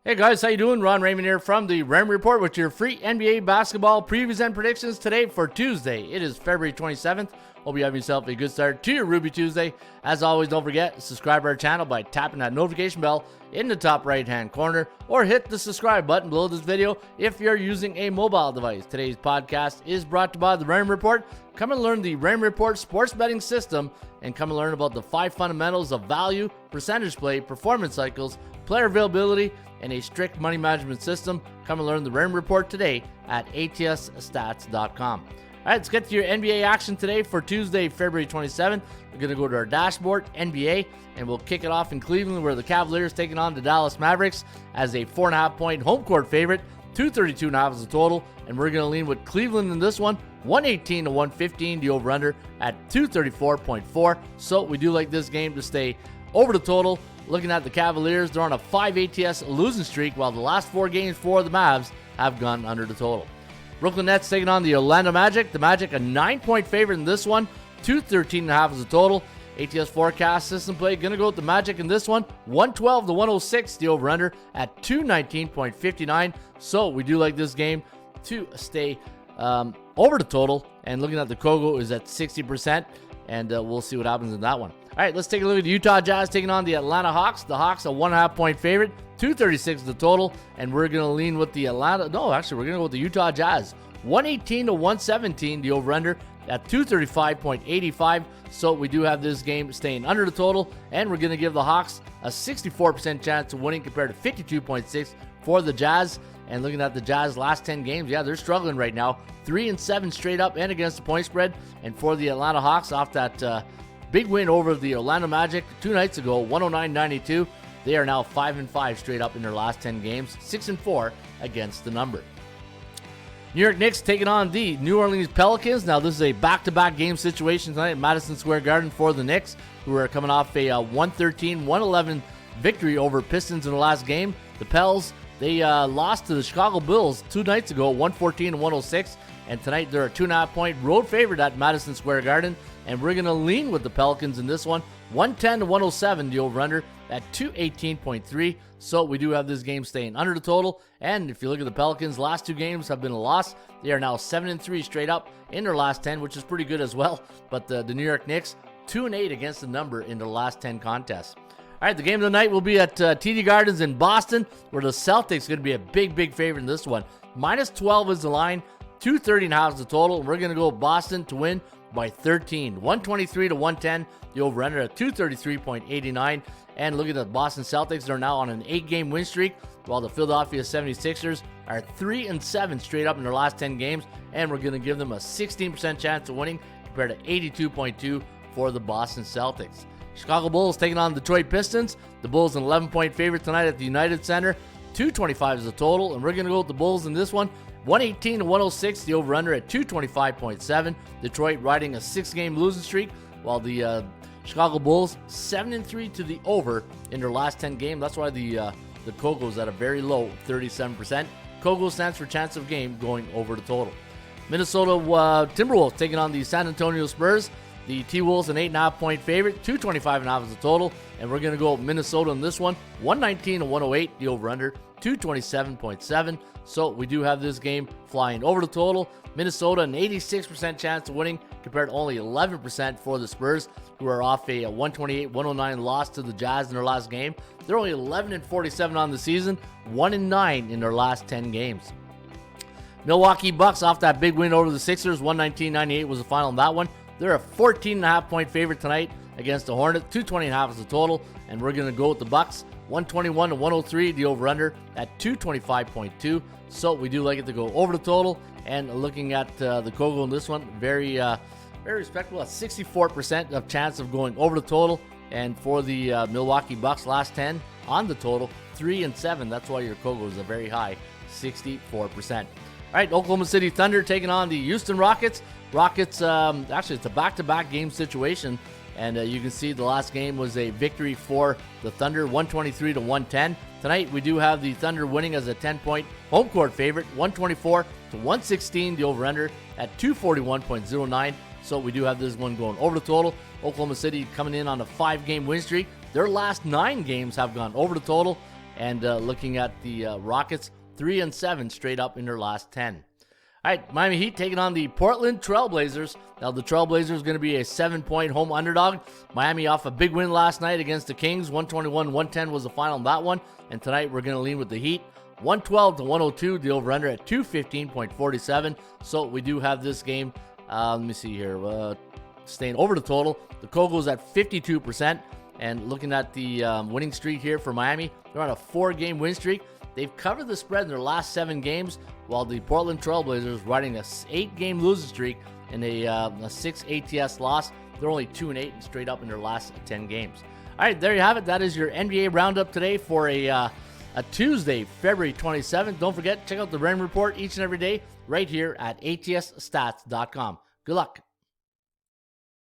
Hey guys, how you doing? Ron Raymond here from the Raymond Report with your free NBA basketball previews and predictions today for Tuesday. It is February 27th. Hope you have yourself a good start to your Ruby Tuesday. As always, don't forget, subscribe to our channel by tapping that notification bell in the top right-hand corner or hit the subscribe button below this video if you're using a mobile device. Today's podcast is brought to you by the Raymond Report. Come and learn the Raymond Report sports betting system and come and learn about the 5 fundamentals of value, percentage play, performance cycles, player availability, and a strict money management system. Come and learn the Raymond Report today at atsstats.com. All right, let's get to your NBA action today for Tuesday, February 27th. We're going to go to our dashboard, NBA, and we'll kick it off in Cleveland where the Cavaliers taking on the Dallas Mavericks as a 4.5-point home court favorite. 232.5 is the total, and we're going to lean with Cleveland in this one. 118 to 115, the over-under at 234.4. So we do like this game to stay over the total. Looking at the Cavaliers, they're on a 5 ATS losing streak, while the last 4 games for the Mavs have gone under the total. Brooklyn Nets taking on the Orlando Magic. The Magic a 9-point favorite in this one. 213.5 is the total. ATS forecast system play going to go with the Magic in this one. 112 to 106, the over-under at 219.59. So we do like this game to stay over the total. And looking at the Kogo is at 60%, and we'll see what happens in that one. All right, let's take a look at the Utah Jazz taking on the Atlanta Hawks. The Hawks a 1.5-point favorite, 236 is the total, and we're going to lean with the we're going to go with the Utah Jazz. 118 to 117, the over-under at 235.85. So we do have this game staying under the total, and we're going to give the Hawks a 64% chance of winning compared to 52.6 for the Jazz. And looking at the Jazz last 10 games, they're struggling right now. 3-7 straight up and against the point spread. And for the Atlanta Hawks, off that big win over the Orlando Magic 2 nights ago, 109-92. They are now 5-5 straight up in their last 10 games, 6-4 against the number. New York Knicks taking on the New Orleans Pelicans. Now this is a back-to-back game situation tonight at Madison Square Garden for the Knicks, who are coming off a 113-111 victory over Pistons in the last game. The Pels, they lost to the Chicago Bulls 2 nights ago, 114-106. And tonight they're a 2.5-point road favorite at Madison Square Garden. And we're going to lean with the Pelicans in this one. 110 to 107, the over-under at 218.3. So we do have this game staying under the total. And if you look at the Pelicans, last 2 games have been a loss. They are now 7-3 straight up in their last 10, which is pretty good as well. But the New York Knicks, 2-8 against the number in their last 10 contests. All right, the game of the night will be at TD Gardens in Boston, where the Celtics are going to be a big favorite in this one. -12 is the line. 230.5 is the total. We're going to go Boston to win by 13. 123 to 110. The over-under at 233.89. And looking at the Boston Celtics, they're now on an 8-game win streak, while the Philadelphia 76ers are 3-7 straight up in their last 10 games. And we're going to give them a 16% chance of winning compared to 82.2 for the Boston Celtics. Chicago Bulls taking on Detroit Pistons. The Bulls an 11-point favorite tonight at the United Center. 225 is the total. And we're going to go with the Bulls in this one. 118 to 106, the over-under at 225.7. Detroit riding a 6-game losing streak, while the Chicago Bulls 7-3 to the over in their last 10 games. That's why the Kogo's at a very low 37%. Kogo stands for chance of game going over the total. Minnesota Timberwolves taking on the San Antonio Spurs. The T-Wolves an 8.5-point favorite, 225.5 is the total, and we're going to go Minnesota in this one. 119 to 108, the over-under, 227.7. So we do have this game flying over the total. Minnesota an 86% chance of winning compared to only 11% for the Spurs, who are off a 128-109 loss to the Jazz in their last game. They're only 11-47 on the season, 1-9 in their last 10 games. Milwaukee Bucks off that big win over the Sixers, 119-98 was the final in that one. They're a 14.5-point favorite tonight against the Hornets. 220.5 is the total, and we're going to go with the Bucks. 121 to 103, the over-under at 225.2. So we do like it to go over the total. And looking at the Kogo in this one, very respectable at 64% of chance of going over the total. And for the Milwaukee Bucks, last 10 on the total, 3-7. That's why your Kogo is a very high 64%. All right, Oklahoma City Thunder taking on the Houston Rockets. Rockets, actually, it's a back-to-back game situation. And you can see the last game was a victory for the Thunder, 123 to 110. Tonight, we do have the Thunder winning as a 10-point home court favorite, 124 to 116, the over-under at 241.09. So we do have this one going over the total. Oklahoma City coming in on a 5-game win streak. Their last 9 games have gone over the total. And looking at the Rockets, 3-7 straight up in their last 10. All right, Miami Heat taking on the Portland Trailblazers. Now, the Trailblazers going to be a 7-point home underdog. Miami off a big win last night against the Kings. 121-110 was the final in that one. And tonight we're going to lean with the Heat. 112-102, the over-under at 215.47. So we do have this game. Let me see here. Staying over the total. The Kogo's at 52%. And looking at the winning streak here for Miami, they're on a 4-game win streak. They've covered the spread in their last 7 games, while the Portland Trailblazers riding a 8-game losing streak and a 6 ATS loss. They're only 2-8 and straight up in their last 10 games. All right, there you have it. That is your NBA roundup today for a Tuesday, February 27th. Don't forget, check out the Ren Report each and every day right here at atsstats.com. Good luck.